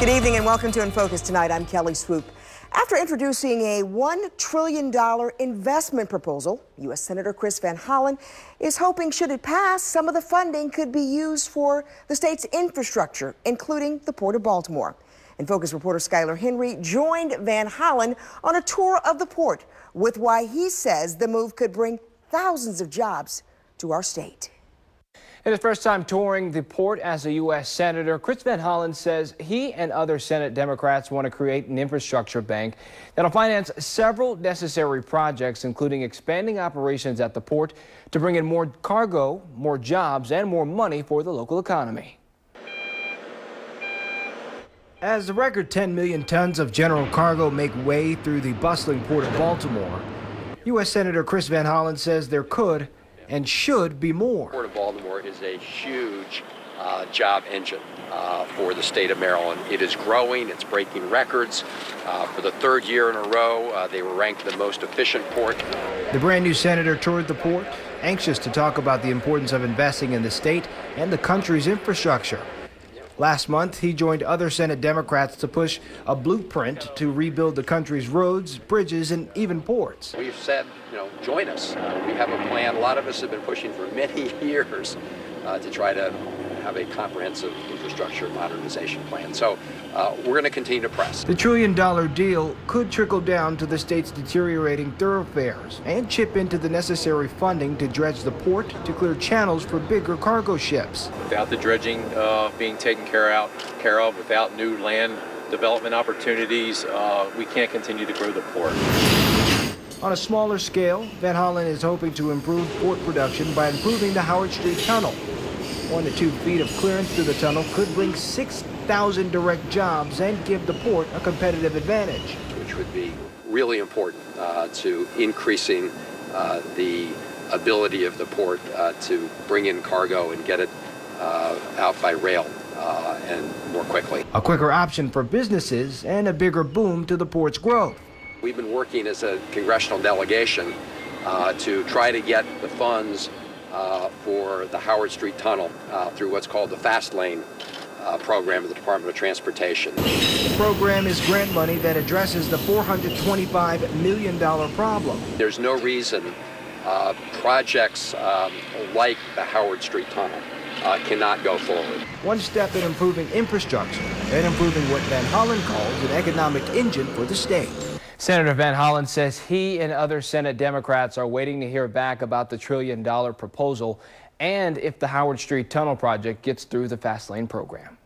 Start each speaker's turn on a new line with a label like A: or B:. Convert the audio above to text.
A: Good evening and welcome to In Focus tonight. I'm Kelly Swoop. After introducing a $1 trillion investment proposal, U.S. Senator Chris Van Hollen is hoping, should it pass, some of the funding could be used for the state's infrastructure, including the Port of Baltimore. In Focus reporter Skylar Henry joined Van Hollen on a tour of the port with why he says the move could bring thousands of jobs to our state.
B: In his first time touring the port as a U.S. Senator, Chris Van Hollen says he and other Senate Democrats want to create an infrastructure bank that'll finance several necessary projects, including expanding operations at the port to bring in more cargo, more jobs, and more money for the local economy. As the record 10 million tons of general cargo make way through the bustling Port of Baltimore, U.S. Senator Chris Van Hollen says there could and should be more.
C: Port of Baltimore is a huge job engine for the state of Maryland. It is growing, it's breaking records. For the third year in a row, they were ranked the most efficient port.
B: The brand new senator toured the port, anxious to talk about the importance of investing in the state and the country's infrastructure. Last month, he joined other Senate Democrats to push a blueprint to rebuild the country's roads, bridges, and even ports.
C: We've said, join us. We have a plan. A lot of us have been pushing for many years to try to have a comprehensive infrastructure modernization plan. So we're going to continue to press.
B: The $1 trillion deal could trickle down to the state's deteriorating thoroughfares and chip into the necessary funding to dredge the port to clear channels for bigger cargo ships.
D: Without the dredging being taken care of, without new land development opportunities, we can't continue to grow the port.
B: On a smaller scale, Van Hollen is hoping to improve port production by improving the Howard Street Tunnel. 1 to 2 feet of clearance through the tunnel could bring 6,000 direct jobs and give the port a competitive advantage.
C: Which would be really important to increasing the ability of the port to bring in cargo and get it out by rail and more quickly.
B: A quicker option for businesses and a bigger boom to the port's growth.
C: We've been working as a congressional delegation to try to get the funds for the Howard Street Tunnel through what's called the Fast Lane program of the Department of Transportation.
B: The program is grant money that addresses the $425 million problem.
C: There's no reason projects like the Howard Street Tunnel cannot go forward.
B: One step in improving infrastructure and improving what Van Hollen calls an economic engine for the state. Senator Van Hollen says he and other Senate Democrats are waiting to hear back about the $1 trillion proposal and if the Howard Street Tunnel project gets through the Fast Lane program.